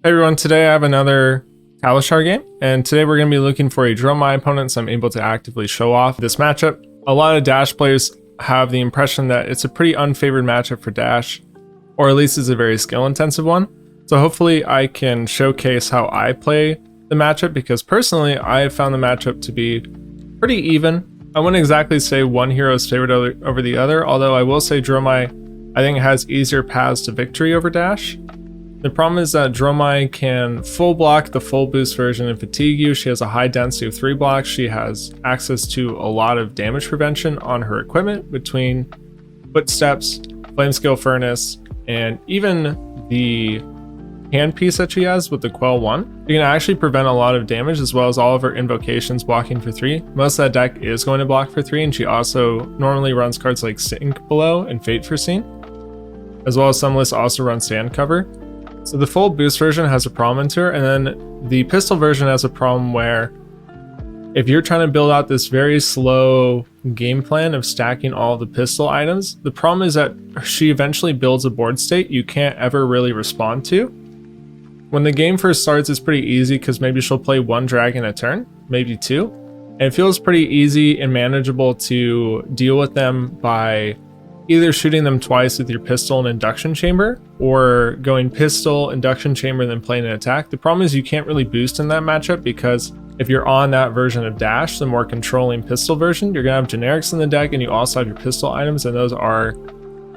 Hey everyone, today I have another Talishar game, and today we're going to be looking for a Dromai opponent so I'm able to actively show off this matchup. A lot of Dash players have the impression that it's a pretty unfavored matchup for Dash, or at least it's a very skill intensive one. So hopefully I can showcase how I play the matchup, because personally I have found the matchup to be pretty even. I wouldn't exactly say one hero is favored over the other, although I will say Dromai I think has easier paths to victory over Dash. The problem is that Dromai can full block the full boost version and fatigue you. She has a high density of 3 blocks. She has access to a lot of damage prevention on her equipment between Footsteps, Flame Scale Furnace, and even the handpiece that she has with the Quell 1. You can actually prevent a lot of damage, as well as all of her invocations blocking for 3. Most of that deck is going to block for 3, and she also normally runs cards like Sink Below and Fate Foreseen, as well as some lists also run Stand Cover. So the full boost version has a problem to her, and then the pistol version has a problem where if you're trying to build out this very slow game plan of stacking all the pistol items, the problem is that she eventually builds a board state you can't ever really respond to. When the game first starts, it's pretty easy because maybe she'll play 1 dragon a turn, maybe 2, and it feels pretty easy and manageable to deal with them by either shooting them twice with your pistol and induction chamber, or going pistol, induction chamber, then playing an attack. The problem is you can't really boost in that matchup, because if you're on that version of Dash, the more controlling pistol version, you're gonna have generics in the deck, and you also have your pistol items, and those are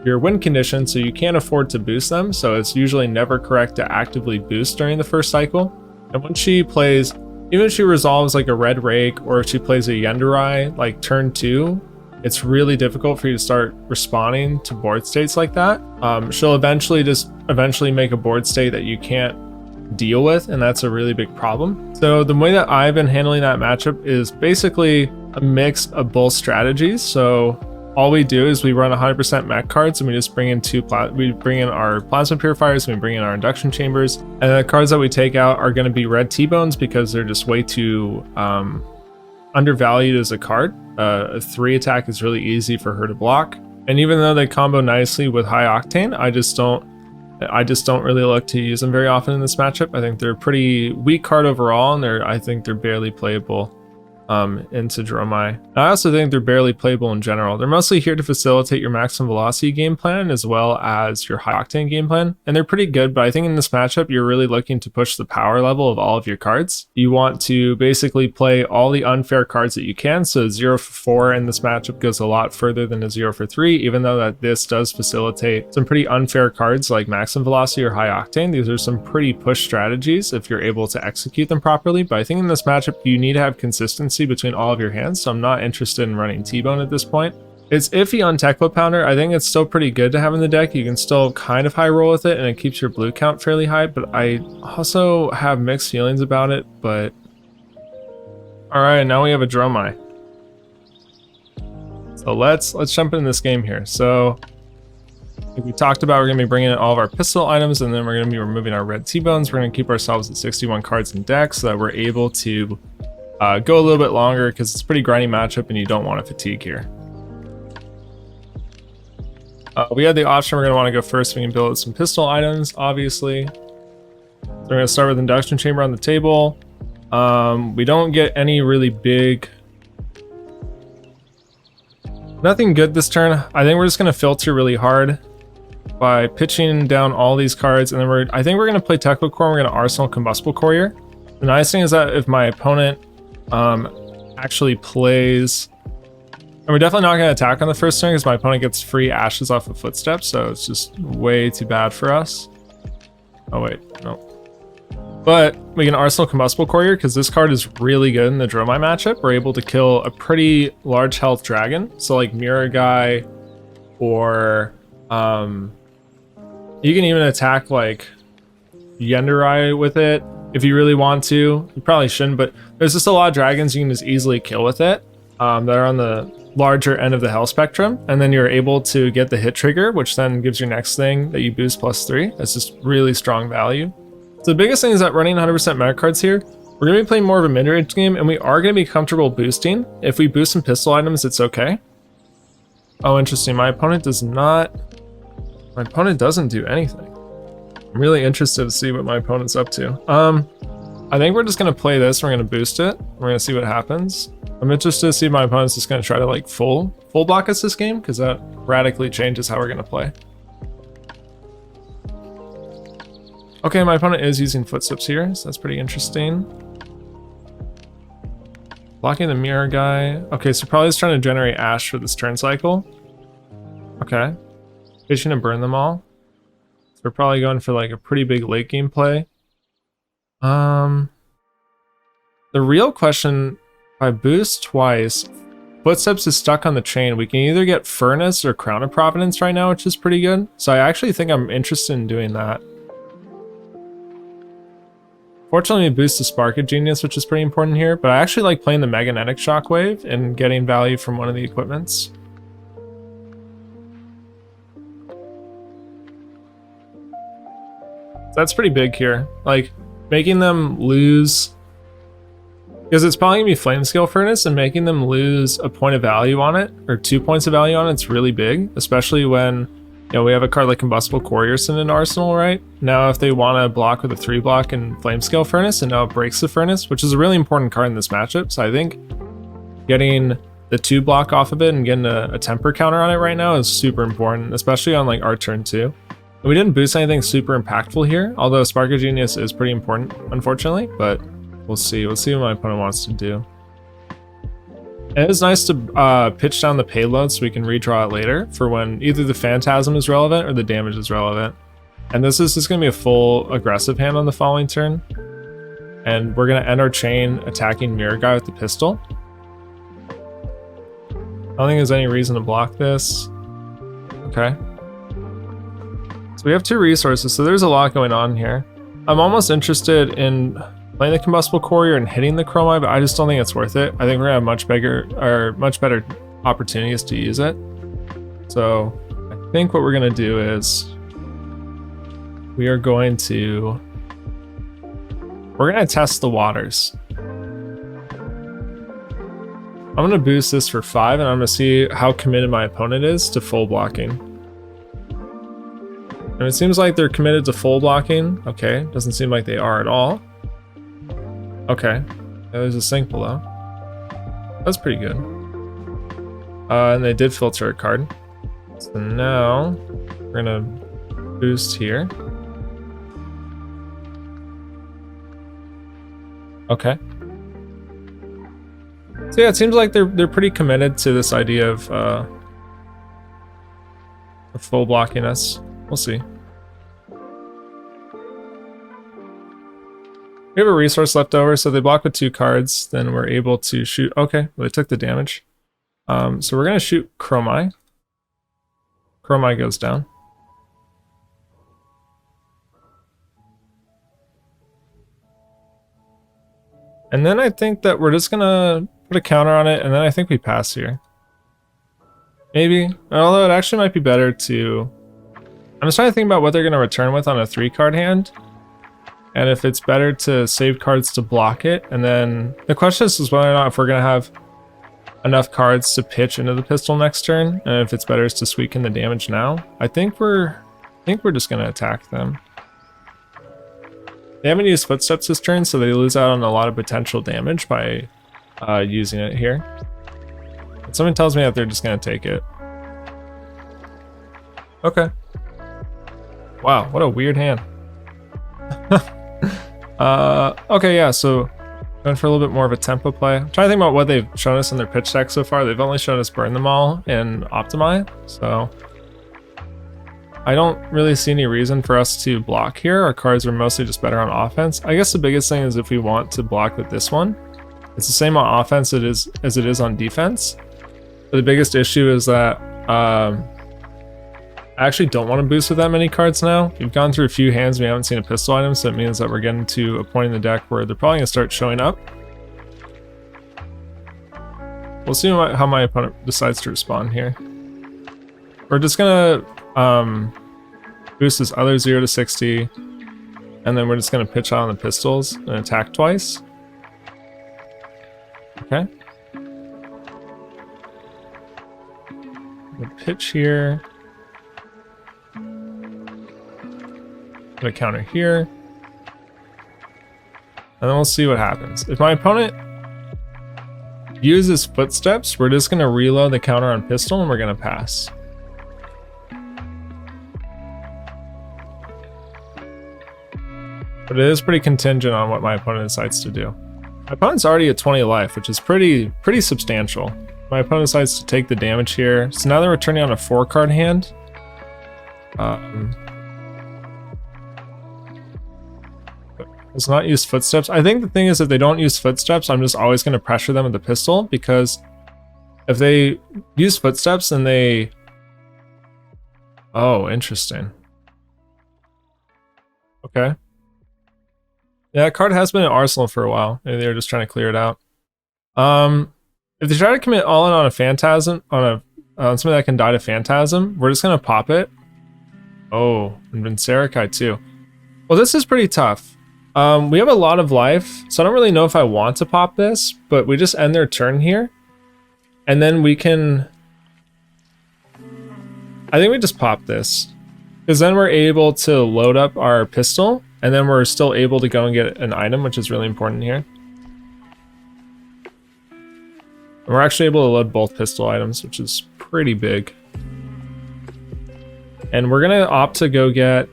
your win conditions, so you can't afford to boost them. So it's usually never correct to actively boost during the first cycle. And when she plays, even if she resolves like a red rake, or if she plays a Yendurai like turn 2, it's really difficult for you to start responding to board states like that. She'll eventually make a board state that you can't deal with, and that's a really big problem. So the way that I've been handling that matchup is basically a mix of both strategies. So all we do is we run 100% mech cards, and we just bring in our plasma purifiers, and we bring in our induction chambers, and the cards that we take out are going to be red T-bones because they're just way too undervalued as a card. A 3 attack is really easy for her to block, and even though they combo nicely with high octane, I just don't really look to use them very often in this matchup. I think they're a pretty weak card overall, and I think they're barely playable into Dromai. I also think they're barely playable in general. They're mostly here to facilitate your maximum velocity game plan as well as your high octane game plan, and they're pretty good, but I think in this matchup you're really looking to push the power level of all of your cards. You want to basically play all the unfair cards that you can, so 0 for 4 in this matchup goes a lot further than a 0 for 3, even though that this does facilitate some pretty unfair cards like maximum velocity or high octane. These are some pretty push strategies if you're able to execute them properly, but I think in this matchup you need to have consistency between all of your hands, so I'm not interested in running T-Bone at this point. It's iffy on Teklo Pounder. I think it's still pretty good to have in the deck. You can still kind of high roll with it, and it keeps your blue count fairly high, but I also have mixed feelings about it. But alright, now we have a Dromai. So let's jump into this game here. So like we talked about, we're going to be bringing in all of our pistol items, and then we're going to be removing our red T-bones. We're going to keep ourselves at 61 cards in deck so that we're able to go a little bit longer, because it's a pretty grindy matchup and you don't want to fatigue here. We had the option we're going to want to go first. We can build some pistol items, obviously. So we're going to start with induction chamber on the table. We don't get any really big... Nothing good this turn. I think we're just going to filter really hard by pitching down all these cards, and then I think we're going to play Teklo Core, and we're going to Arsenal Combustible Courier. The nice thing is that if my opponent actually plays, and we're definitely not going to attack on the first turn because my opponent gets free ashes off of Footsteps, so it's just way too bad for us. Oh wait, no. But we can Arsenal Combustible Courier because this card is really good in the Dromai matchup. We're able to kill a pretty large health dragon, so like Mirror Guy, or you can even attack like Yendurai with it if you really want to. You probably shouldn't, but there's just a lot of dragons you can just easily kill with it that are on the larger end of the health spectrum, and then you're able to get the hit trigger, which then gives your next thing that you boost +3. That's just really strong value. So the biggest thing is that running 100% meta cards here, we're going to be playing more of a mid-range game, and we are going to be comfortable boosting. If we boost some pistol items, it's okay. Oh, interesting. My opponent doesn't do anything. I'm I'm really interested to see what my opponent's up to. I think we're just gonna play this. We're gonna boost it. We're gonna see what happens. I'm interested to see if my opponent's just gonna try to like full block us this game, because that radically changes how we're gonna play. Okay, my opponent is using footsteps here, so that's pretty interesting. Blocking the mirror guy. Okay, so probably just trying to generate ash for this turn cycle. Okay. Fishing to burn them all. So we're probably going for like a pretty big late game play. The real question, if I boost twice, footsteps is stuck on the chain. We can either get Furnace or Crown of Providence right now, which is pretty good. So I actually think I'm interested in doing that. Fortunately, we boost the Spark of Genius, which is pretty important here, but I actually like playing the Magnetic Shockwave and getting value from one of the equipments. That's pretty big here. Like, making them lose, because it's probably gonna be Flame Scale Furnace, and making them lose a point of value on it, or 2 points of value on it, it's really big, especially when, you know, we have a card like Combustible Couriers in an arsenal, right? Now if they want to block with a 3-block and Flame Scale Furnace, and now it breaks the Furnace, which is a really important card in this matchup, so I think getting the 2-block off of it and getting a temper counter on it right now is super important, especially on like our turn 2. We didn't boost anything super impactful here, although Spark of Genius is pretty important, unfortunately, but we'll see. We'll see what my opponent wants to do. And it is nice to pitch down the payload so we can redraw it later for when either the Phantasm is relevant or the damage is relevant. And this is just going to be a full aggressive hand on the following turn. And we're going to end our chain attacking Mirror Guy with the pistol. I don't think there's any reason to block this. Okay. So we have 2 resources, so there's a lot going on here. I'm almost interested in playing the Combustible Courier and hitting the Dromai, but I just don't think it's worth it. I think we're gonna have much better opportunities to use it. So I think what we're gonna do is we're gonna test the waters. I'm gonna boost this for 5, and I'm gonna see how committed my opponent is to full blocking. And it seems like they're committed to full blocking. Okay, doesn't seem like they are at all. Okay, there's a sink below. That's pretty good. And they did filter a card. So now we're gonna boost here. Okay. So yeah, it seems like they're pretty committed to this idea of full blocking us. We'll see. We have a resource left over, so they block with 2 cards, then we're able to shoot. Okay, well, they took the damage. So we're gonna shoot Dromai. Dromai goes down. And then I think that we're just gonna put a counter on it, and then I think we pass here. Maybe, although it actually might be better to... I'm just trying to think about what they're going to return with on a 3-card hand. And if it's better to save cards to block it. And then the question is whether or not if we're going to have enough cards to pitch into the pistol next turn. And if it's better to sweeten the damage now. I think we're just going to attack them. They haven't used footsteps this turn, so they lose out on a lot of potential damage by using it here. But something tells me that they're just going to take it. Okay. Wow, what a weird hand. Okay, yeah, so going for a little bit more of a tempo play. I'm trying to think about what they've shown us in their pitch deck so far. They've only shown us burn them all and optimize, so I don't really see any reason for us to block here. Our cards are mostly just better on offense. I guess the biggest thing is if we want to block with this one, it's the same on offense as it is on defense. But the biggest issue is that I actually don't want to boost with that many cards now. We've gone through a few hands, we haven't seen a pistol item, so it means that we're getting to a point in the deck where they're probably going to start showing up. We'll see how my opponent decides to respond here. We're just going to boost this other 0 to 60, and then we're just going to pitch out on the pistols and attack twice. Okay. We'll pitch here. Put a counter here. And then we'll see what happens. If my opponent uses footsteps, we're just going to reload the counter on pistol and we're going to pass. But it is pretty contingent on what my opponent decides to do. My opponent's already at 20 life, which is pretty substantial. My opponent decides to take the damage here. So now they're returning on a 4-card hand. Does not use footsteps. I think the thing is, if they don't use footsteps, I'm just always going to pressure them with the pistol, because if they use footsteps and they... Oh, interesting. Okay. Yeah, that card has been in Arsenal for a while. Maybe they were just trying to clear it out. If they try to commit all in on a Phantasm, on something that can die to Phantasm, we're just going to pop it. Oh, and Vincerikai too. Well, this is pretty tough. We have a lot of life, so I don't really know if I want to pop this, but we just end their turn here. And then we can... I think we just pop this, because then we're able to load up our pistol, and then we're still able to go and get an item, which is really important here. And we're actually able to load both pistol items, which is pretty big. And we're going to opt to go get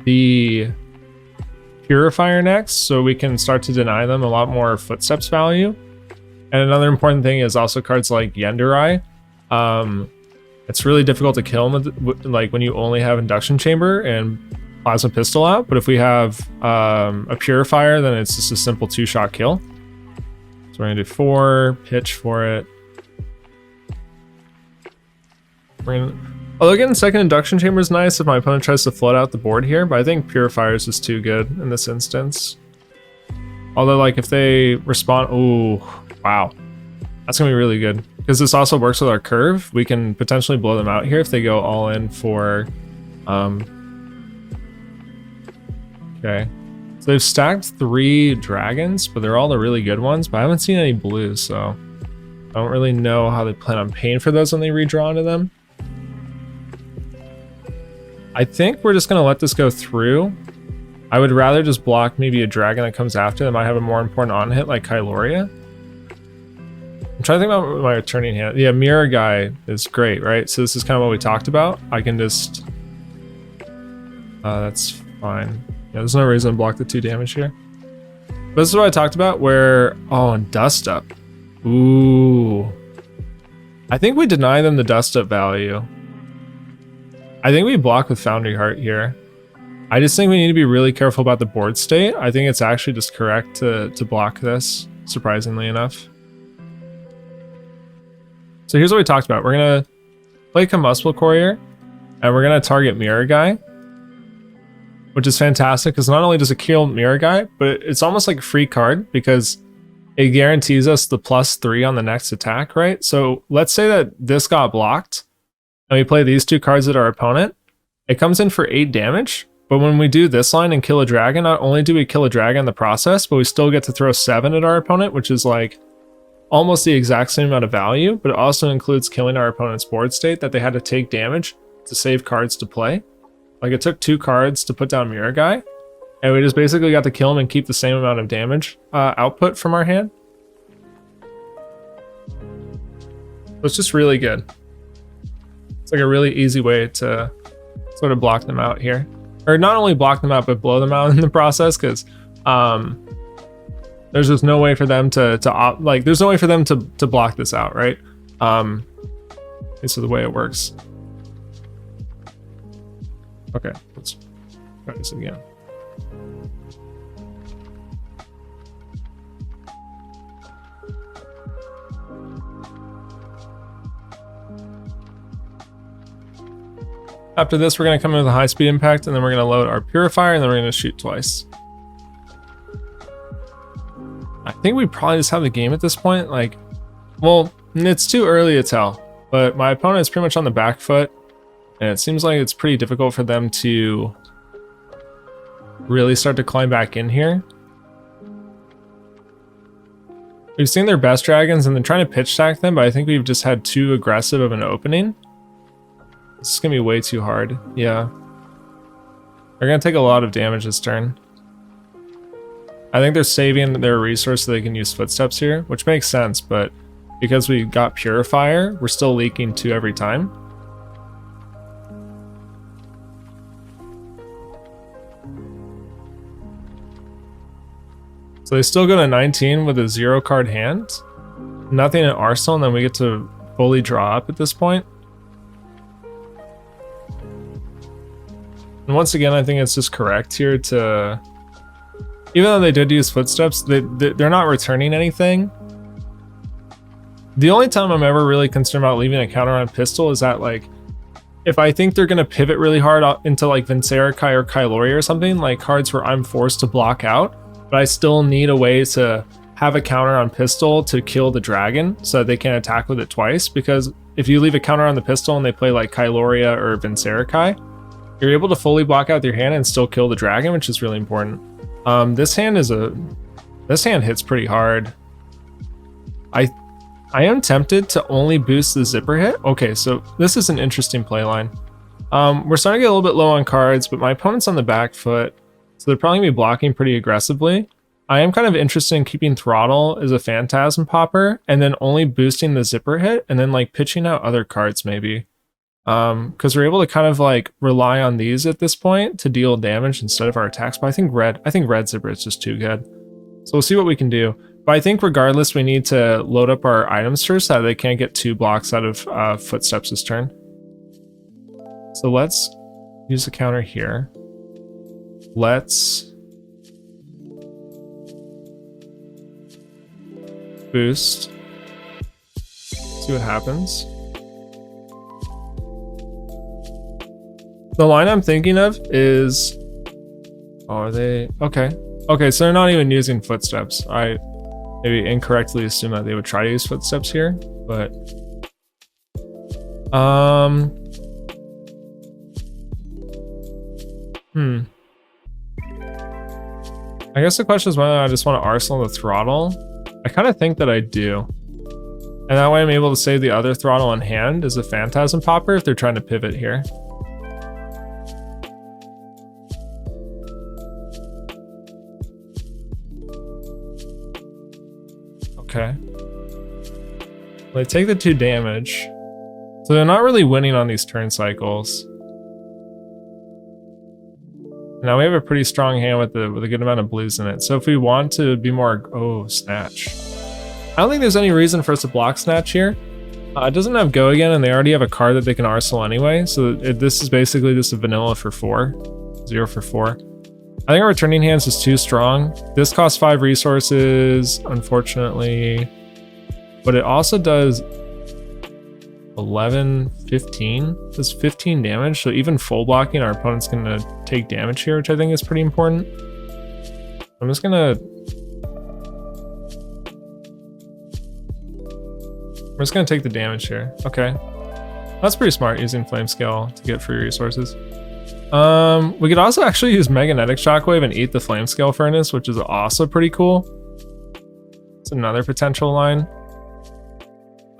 the Purifier next, so we can start to deny them a lot more footsteps value. And another important thing is also cards like Yendurai. It's really difficult to kill them with, like, when you only have Induction Chamber and Plasma Pistol out, but if we have a Purifier, then it's just a simple 2-shot kill. So we're gonna do 4, pitch for it. Although getting second Induction Chamber is nice if my opponent tries to flood out the board here, but I think Purifier is just too good in this instance. Although, like, if they respond, oh wow, that's gonna be really good, because this also works with our curve. We can potentially blow them out here if they go all in for okay, so they've stacked 3 dragons, but they're all the really good ones, but I haven't seen any blues, so I don't really know how they plan on paying for those when they redraw into them. I think we're just going to let this go through. I would rather just block maybe a dragon that comes after that might have a more important on-hit, like Kyloria. I'm trying to think about my returning hand. Yeah, Mirror Guy is great, right? So this is kind of what we talked about. I can just... that's fine. Yeah, there's no reason to block the 2 damage here. But this is what I talked about, where... Oh, and Dust Up. Ooh. I think we deny them the Dust Up value. I think we block with Foundry Heart here. I just think we need to be really careful about the board state. I think it's actually just correct to block this, surprisingly enough. So here's what we talked about. We're going to play Combustible Courier, and we're going to target Mirror Guy, which is fantastic, because not only does it kill Mirror Guy, but it's almost like a free card, because it guarantees us the +3 on the next attack, right? So let's say that this got blocked, and we play these 2 cards at our opponent. It comes in for 8 damage, but when we do this line and kill a dragon, not only do we kill a dragon in the process, but we still get to throw 7 at our opponent, which is like almost the exact same amount of value, but it also includes killing our opponent's board state that they had to take damage to save cards to play. Like, it took 2 cards to put down Mirror Guy, and we just basically got to kill him and keep the same amount of damage output from our hand. So it's just really good. It's like a really easy way to sort of block them out here. Or not only block them out, but blow them out in the process, because there's just no way for them to there's no way for them to block this out, right? This is the way it works. Okay, let's try this again. After this, we're going to come in with a high speed impact, and then we're going to load our Purifier, and then we're going to shoot twice. I think we probably just have the game at this point. Like, well, it's too early to tell, but my opponent is pretty much on the back foot, and it seems like it's pretty difficult for them to really start to climb back in here. We've seen their best dragons, and they're trying to pitch stack them, but I think we've just had too aggressive of an opening. This is gonna be way too hard. Yeah. They're gonna take a lot of damage this turn. I think they're saving their resource so they can use footsteps here, which makes sense, but because we got Purifier, we're still leaking 2 every time. So they still go to 19 with a 0 card hand. Nothing in Arsenal, and then we get to fully draw up at this point. And once again, I think it's just correct here to... Even though they did use footsteps, they're not returning anything. The only time I'm ever really concerned about leaving a counter on pistol is that, like, if I think they're gonna pivot really hard into like Vincerikai or Kylori or something, like cards where I'm forced to block out, but I still need a way to have a counter on pistol to kill the dragon so that they can attack with it twice. Because if you leave a counter on the pistol and they play like Kyloria or Vincerikai, you're able to fully block out with your hand and still kill the dragon, which is really important. This hand hits pretty hard. I am tempted to only boost the zipper hit. Okay, so this is an interesting play line. We're starting to get a little bit low on cards, but my opponent's on the back foot, so they're probably gonna be blocking pretty aggressively. I am kind of interested in keeping Throttle as a Phantasm Popper, and then only boosting the zipper hit, and then like pitching out other cards maybe. Because we're able to kind of like rely on these at this point to deal damage instead of our attacks. But I think red zipper is just too good. So we'll see what we can do. But I think regardless, we need to load up our items first so that they can't get 2 blocks out of footsteps this turn. So let's use the counter here. Let's boost. See what happens. The line I'm thinking of is... Oh, are they... Okay. Okay, so they're not even using footsteps. I maybe incorrectly assume that they would try to use footsteps here, but... I guess the question is whether I just want to arsenal the Throttle. I kind of think that I do. And that way I'm able to save the other Throttle in hand as a Phantasm Popper if they're trying to pivot here. Okay. They take the 2 damage. So they're not really winning on these turn cycles. Now we have a pretty strong hand with a good amount of blues in it. So if we want to be more... Oh, Snatch. I don't think there's any reason for us to block Snatch here. It doesn't have Go again, and they already have a card that they can arsenal anyway. So this is basically just a vanilla for 4. 0 for 4. I think our returning hands is too strong. This costs 5 resources, unfortunately. But it also does 11, 15. Does 15 damage. So even full blocking, our opponent's gonna take damage here, which I think is pretty important. I'm just gonna take the damage here. Okay. That's pretty smart using Flame Scale to get free resources. We could also actually use Magnetic Shockwave and eat the Flame Scale Furnace, which is also pretty cool. It's another potential line.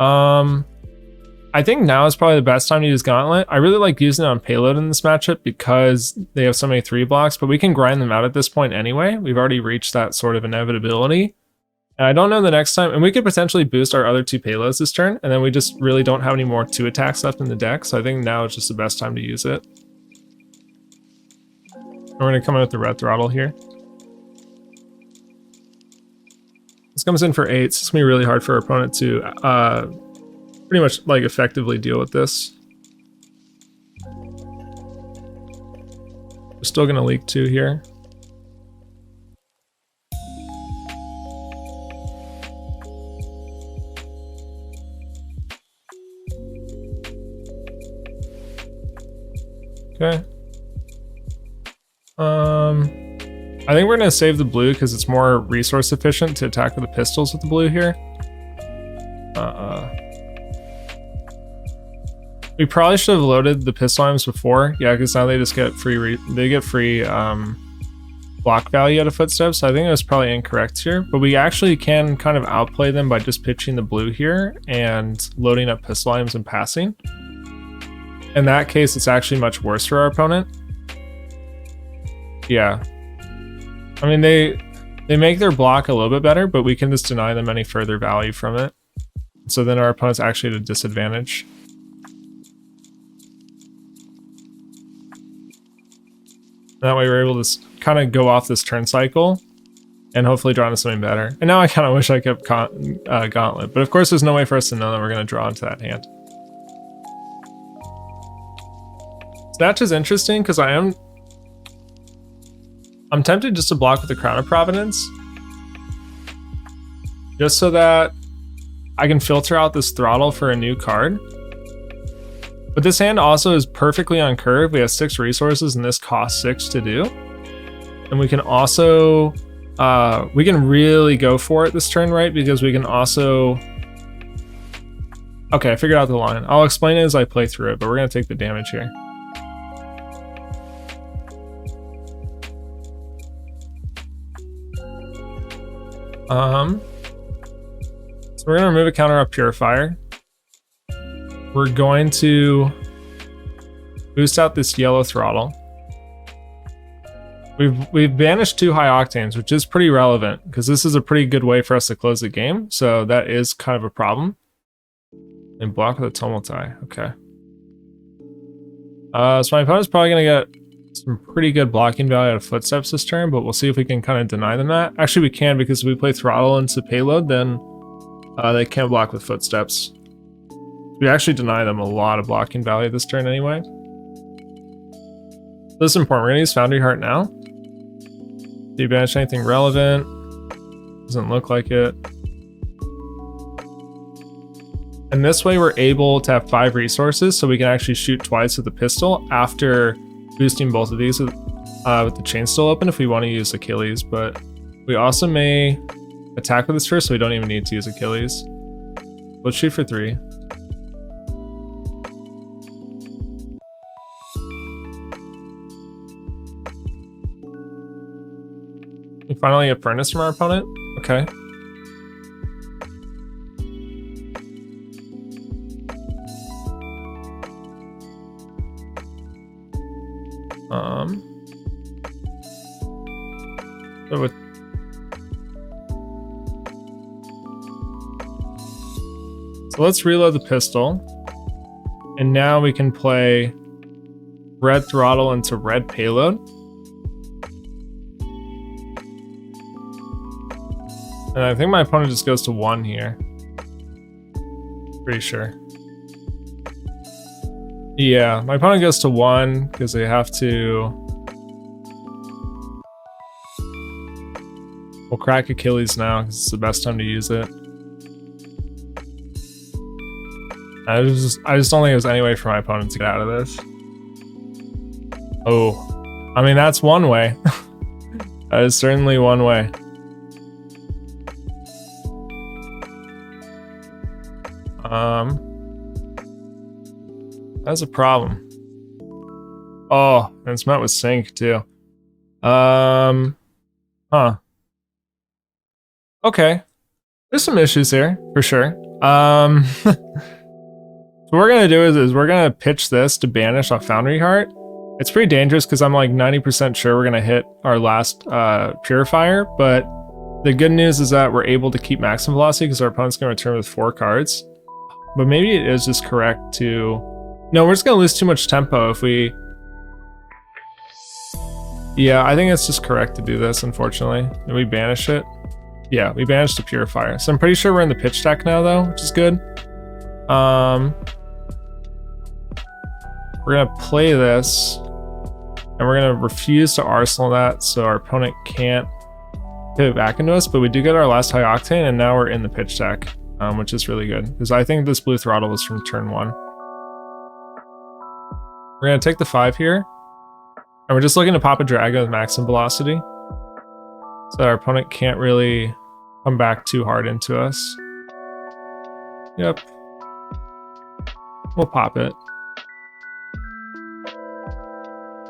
I think now is probably the best time to use Gauntlet. I really like using it on Payload in this matchup because they have so many 3 blocks, but we can grind them out at this point anyway. We've already reached that sort of inevitability. And I don't know the next time, and we could potentially boost our other 2 payloads this turn, and then we just really don't have any more 2 attacks left in the deck, so I think now is just the best time to use it. We're gonna come in with the red Throttle here. This comes in for 8, so it's gonna be really hard for our opponent to pretty much like effectively deal with this. We're still gonna leak 2 here. Okay. I think we're gonna save the blue because it's more resource efficient to attack with the pistols with the blue here. We probably should have loaded the pistol items before. Yeah, because now they just get free block value out of footsteps. So I think it was probably incorrect here, but we actually can kind of outplay them by just pitching the blue here and loading up pistol items and passing. In that case, it's actually much worse for our opponent. Yeah. I mean, they make their block a little bit better, but we can just deny them any further value from it. So then our opponent's actually at a disadvantage. That way we're able to kind of go off this turn cycle and hopefully draw into something better. And now I kind of wish I kept Gauntlet, but of course there's no way for us to know that we're going to draw into that hand. Snatch is interesting because I'm tempted just to block with the Crown of Providence, just so that I can filter out this throttle for a new card. But this hand also is perfectly on curve. We have 6 resources and this costs 6 to do. And we can also, we can really go for it this turn, right? Because we can also, okay, I figured out the line. I'll explain it as I play through it, but we're gonna take the damage here. So we're gonna remove a counter up Purifier. We're going to boost out this yellow throttle. We've banished 2 high octanes, which is pretty relevant because this is a pretty good way for us to close the game. So that is kind of a problem. And block with a Tumulti. Okay. So my opponent's probably gonna get some pretty good blocking value out of Footsteps this turn, but we'll see if we can kind of deny them that. Actually, we can, because if we play Throttle into Payload, then they can't block with Footsteps. We actually deny them a lot of blocking value this turn anyway. This is important. We're gonna use Foundry Heart now. Do you banish anything relevant? Doesn't look like it. And this way we're able to have 5 resources, so we can actually shoot twice with the pistol after boosting both of these with the chain still open if we want to use Achilles, but we also may attack with this first, so we don't even need to use Achilles. Let's shoot for 3. We finally get Furnace from our opponent. Okay. So let's reload the pistol, and now we can play red throttle into red payload. And I think my opponent just goes to 1 here. Pretty sure. Yeah, my opponent goes to 1 because they have to. We'll crack Achilles now because it's the best time to use it. I just don't think there's any way for my opponent to get out of this. Oh, I mean, that's one way. That is certainly one way. That's a problem. Oh, and it's met with sync too. Huh. Okay. There's some issues here, for sure. So what we're gonna do is we're gonna pitch this to banish off Foundry Heart. It's pretty dangerous because I'm like 90% sure we're gonna hit our last Purifier, but the good news is that we're able to keep maximum velocity because our opponent's gonna return with 4 cards. But maybe it is just correct to... No, we're just gonna lose too much tempo if we... Yeah, I think it's just correct to do this, unfortunately. Did we banish it? Yeah, we banished the Purifier. So I'm pretty sure we're in the pitch deck now, though, which is good. We're gonna play this, and we're gonna refuse to Arsenal that so our opponent can't pivot back into us, but we do get our last high octane, and now we're in the pitch deck, which is really good, because I think this blue throttle was from turn 1. We're gonna take the 5 here, and we're just looking to pop a dragon with maximum velocity, so that our opponent can't really come back too hard into us. Yep. We'll pop it.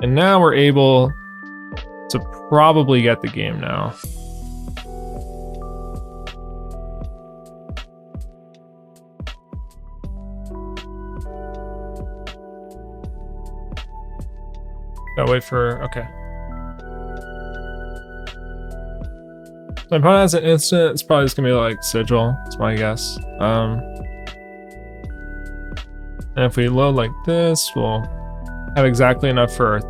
And now we're able to probably get the game now. Gotta wait for, okay. My opponent has an instant. It's probably just gonna be like Sigil. That's my guess. And if we load like this, we'll have exactly enough for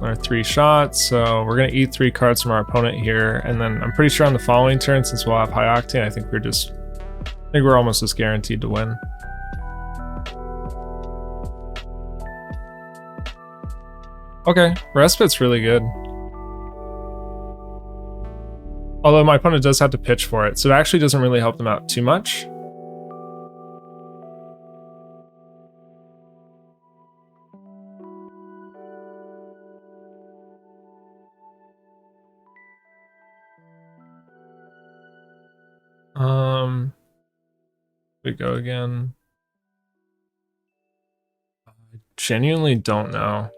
our 3 shots. So we're gonna eat 3 cards from our opponent here, and then I'm pretty sure on the following turn, since we'll have high octane, I think we're almost just guaranteed to win. Okay, Respite's really good. Although my opponent does have to pitch for it, so it actually doesn't really help them out too much. We go again. I genuinely don't know.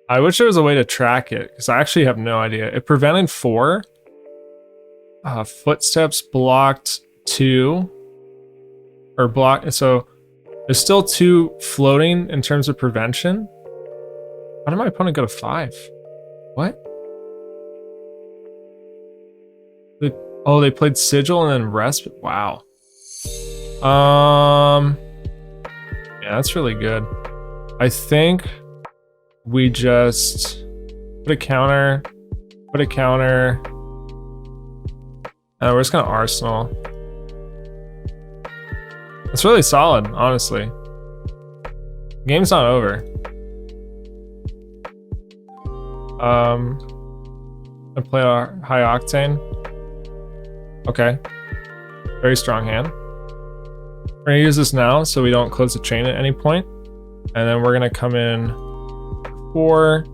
I wish there was a way to track it, because I actually have no idea. It prevented 4. Footsteps blocked 2. Or block, so there's still 2 floating in terms of prevention. How did my opponent go to 5? What? Oh, they played Sigil and then Respite. Wow. Yeah, that's really good. I think we just put a counter. We're just gonna Arsenal. It's really solid, honestly. Game's not over. I play our high octane. Okay. Very strong hand. We're gonna use this now so we don't close the chain at any point. And then we're gonna come in 4.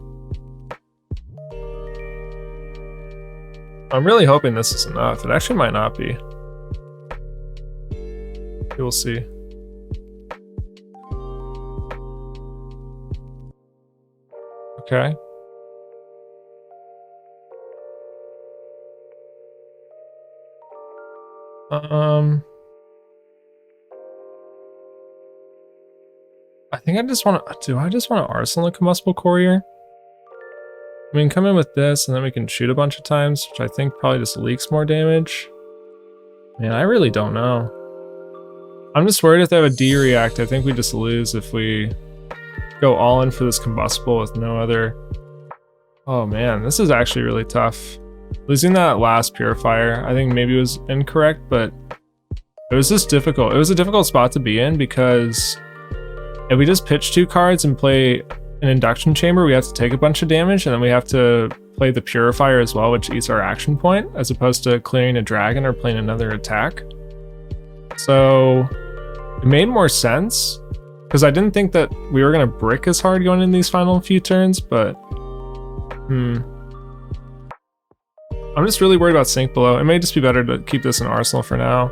I'm really hoping this is enough. It actually might not be. We'll see. Okay. I think I just want to. Do I just want to Arsenal a Combustible Courier? I mean, come in with this, and then we can shoot a bunch of times, which I think probably just leaks more damage. Man, I really don't know. I'm just worried if they have a D react. I think we just lose if we go all in for this combustible with no other. Oh man, this is actually really tough. Losing that last purifier, I think maybe was incorrect, but it was just difficult. It was a difficult spot to be in because if we just pitch 2 cards and play an induction chamber, we have to take a bunch of damage, and then we have to play the purifier as well, which eats our action point, as opposed to clearing a dragon or playing another attack. So it made more sense because I didn't think that we were gonna brick as hard going in these final few turns, but I'm just really worried about Sink Below. It may just be better to keep this in Arsenal for now.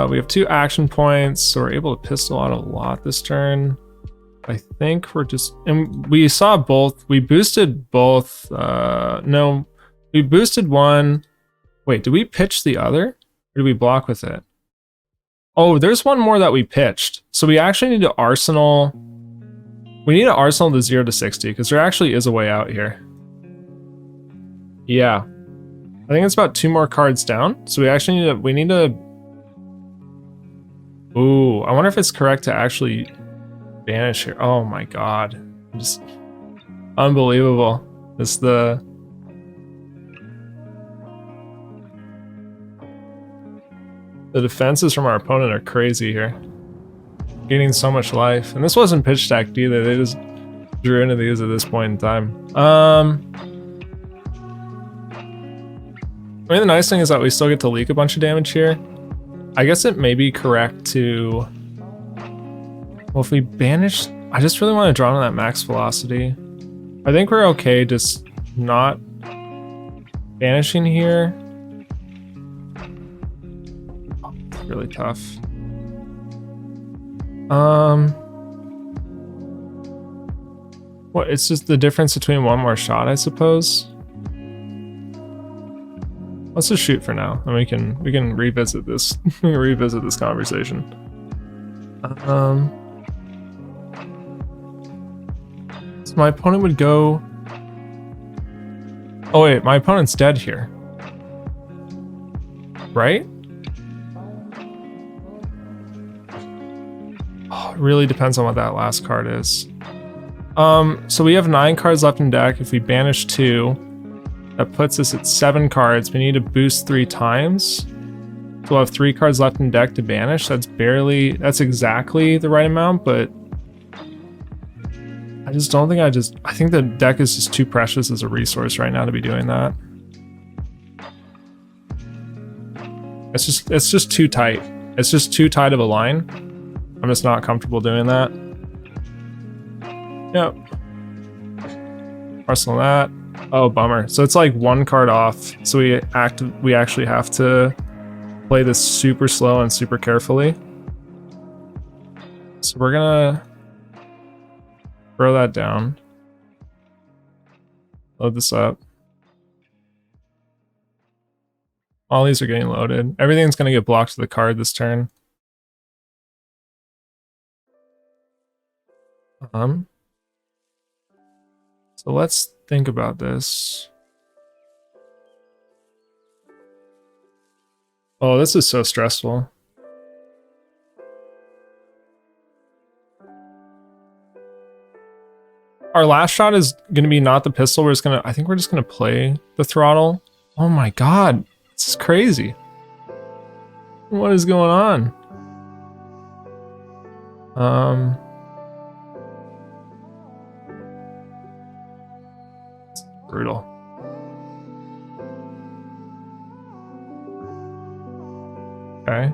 We have 2 action points, so we're able to pistol out a lot this turn. I think we're just, and we saw both, we boosted both, no, we boosted one. Wait, did we pitch the other? Or did we block with it? Oh, there's one more that we pitched. So we actually need to Arsenal, we need to Arsenal the 0 to 60, because there actually is a way out here. Yeah. I think it's about 2 more cards down. So we actually need to, we need to, ooh, I wonder if it's correct to actually banish here. Oh my god. Just unbelievable. It's the defenses from our opponent are crazy here. Gaining so much life. And this wasn't pitch stacked either. They just drew into these at this point in time. I mean, the nice thing is that we still get to leak a bunch of damage here. I guess it may be correct to, well, if we banish, I just really want to draw on that max velocity. I think we're okay just not banishing here. Oh, it's really tough. What, it's just the difference between one more shot, I suppose. Let's just shoot for now, and we can revisit this. We can revisit this conversation. So my opponent would go. Oh wait, my opponent's dead here. right? Oh, it really depends on what that last card is. So we have 9 cards left in deck. If we banish 2, that puts us at 7 cards. We need to boost 3 times. So we'll have 3 cards left in deck to banish. That's exactly the right amount, but I just don't think I think the deck is just too precious as a resource right now to be doing that. It's just too tight. It's just too tight of a line. I'm just not comfortable doing that. Yep. Arsenal that. Oh, bummer. So it's like 1 card off. So we actually have to play this super slow and super carefully. So we're gonna throw that down. Load this up. All these are getting loaded. Everything's gonna get blocked to the card this turn. So let's think about this. Oh, this is so stressful. Our last shot is gonna be not the pistol. I think we're just gonna play the throttle. Oh my god, this is crazy. What is going on? Brutal. Okay.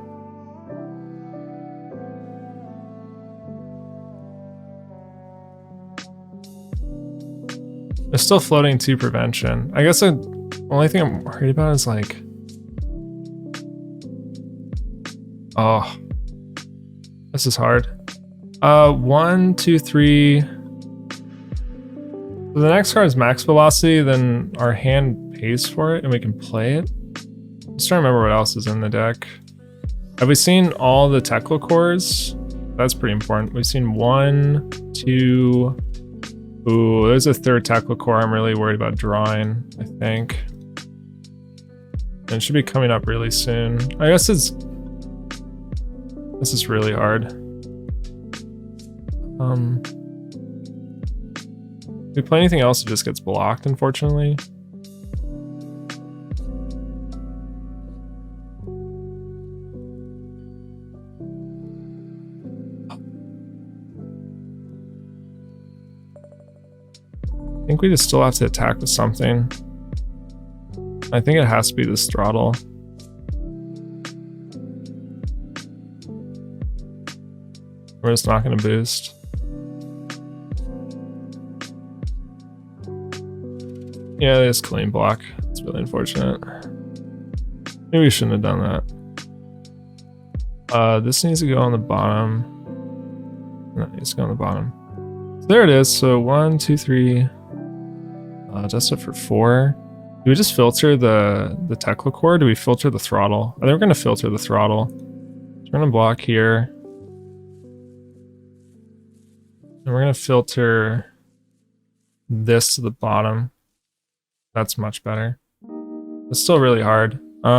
They're still floating to prevention. I guess the only thing I'm worried about is like... Oh. This is hard. 1, 2, 3... If the next card is max velocity, then our hand pays for it and we can play it. I'm just trying to remember what else is in the deck. Have we seen all the Teklovossen? That's pretty important. We've seen 1, 2... Ooh, there's a 3rd Teklovossen I'm really worried about drawing, I think. And it should be coming up really soon. I guess this is really hard. If we play anything else, it just gets blocked, unfortunately. I think we just still have to attack with something. I think it has to be this throttle. We're just not going to boost. Yeah, it is clean block. It's really unfortunate. Maybe we shouldn't have done that. This needs to go on the bottom. No, it needs to go on the bottom. So there it is. So 1, 2, 3. Just up for 4. Do we just filter the Teklovossen? Do we filter the throttle? I think we're going to filter the throttle. So we're going to block here. And we're going to filter this to the bottom. That's much better. It's still really hard. We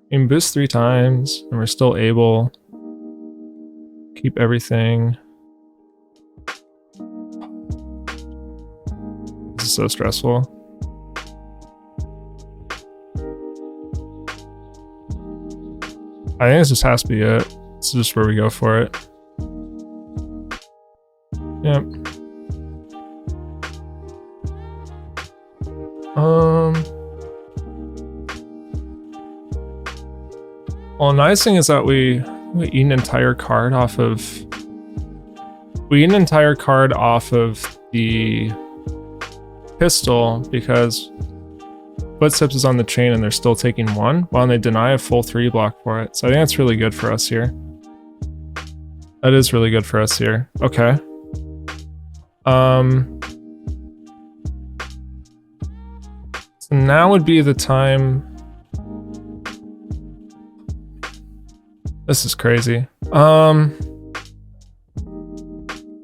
can boost 3 times, and we're still able to keep everything. This is so stressful. I think this just has to be it. This is just where we go for it. Yep. Well, the nice thing is that we eat an entire card off of... We eat an entire card off of the pistol because Footsteps is on the chain and they're still taking 1, while they deny a full 3 block for it. So I think that's really good for us here. That is really good for us here. Okay. So now would be the time. This is crazy.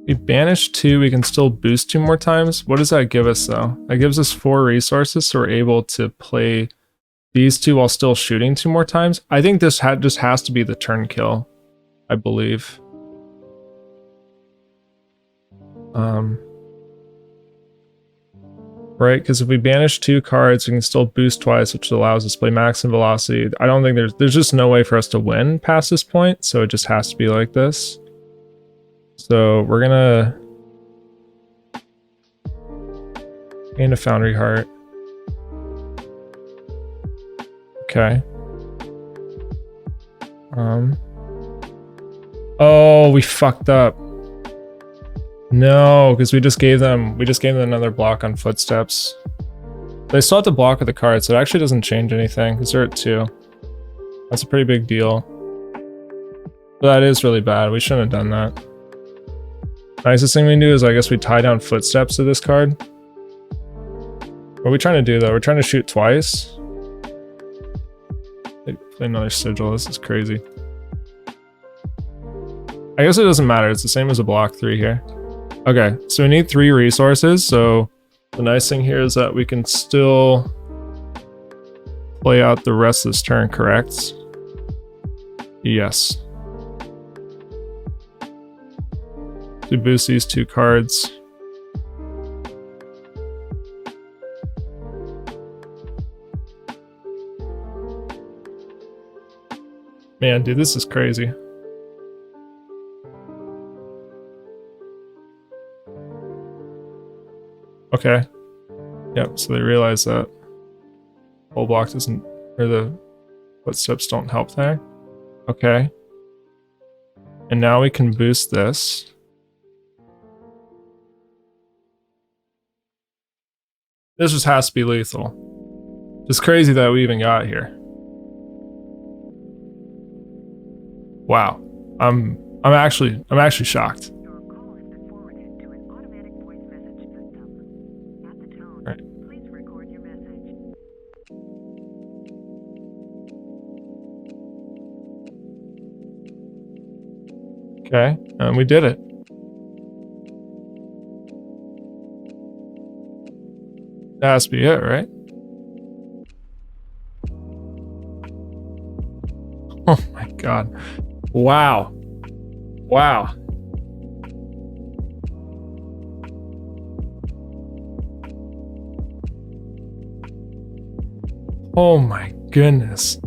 We banish 2, we can still boost 2 more times. What does that give us though? That gives us 4 resources, so we're able to play these two while still shooting 2 more times. I think this just has to be the turn kill, I believe. Right, because if we banish 2 cards, we can still boost twice, which allows us to play maximum velocity. I don't think there's just no way for us to win past this point, so it just has to be like this. So we're gonna gain a Foundry Heart. Okay. Oh, we fucked up. No, because we just gave them another block on footsteps. They still have to block with the card, so it actually doesn't change anything because they're at 2. That's a pretty big deal. But that is really bad. We shouldn't have done that. Nicest thing we can do is I guess we tie down footsteps to this card. What are we trying to do though? We're trying to shoot twice. They play another sigil. This is crazy. I guess it doesn't matter. It's the same as a block 3 here. Okay, so we need 3 resources, so the nice thing here is that we can still play out the rest of this turn, correct? Yes. To boost these 2 cards. Man, dude, this is crazy. Okay. Yep, so they realize that whole block doesn't, or the footsteps don't help there. Okay. And now we can boost this. This just has to be lethal. It's crazy that we even got here. Wow. I'm actually shocked. Okay, and we did it. That has to be it, right? Oh my god. Wow. Wow. Oh my goodness.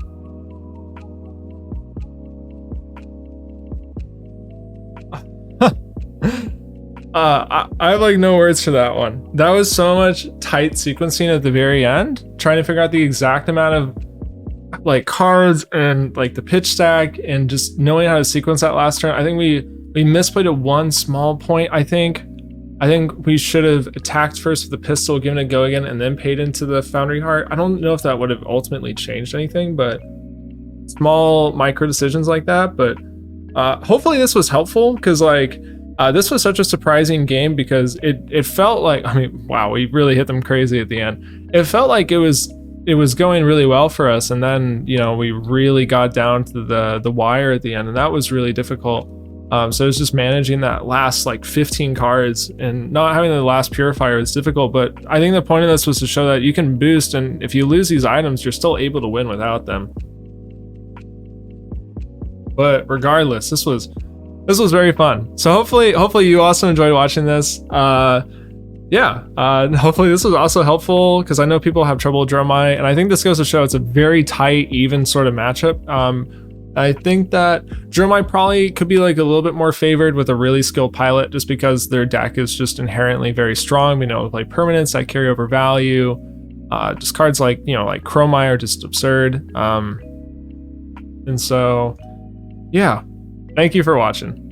I have like no words for that one. That was so much tight sequencing at the very end, trying to figure out the exact amount of like cards and like the pitch stack and just knowing how to sequence that last turn. I think we misplayed at one small point. I think we should have attacked first with the pistol, given a go again, and then paid into the Foundry Heart. I don't know if that would have ultimately changed anything, but small micro decisions like that. But hopefully this was helpful, because like this was such a surprising game, because it felt like, I mean, wow, we really hit them crazy at the end. It felt like it was going really well for us, and then, you know, we really got down to the wire at the end, and that was really difficult. So it was just managing that last like 15 cards, and not having the last purifier is difficult. But I think the point of this was to show that you can boost, and if you lose these items, you're still able to win without them. But regardless, this was very fun. So hopefully you also enjoyed watching this. Hopefully this was also helpful, because I know people have trouble with Dromai, and I think this goes to show it's a very tight, even sort of matchup. I think that Dromai probably could be like a little bit more favored with a really skilled pilot, just because their deck is just inherently very strong. We know play permanents that carry over value. Just cards like, you know, like Chromai are just absurd. And so, yeah, thank you for watching.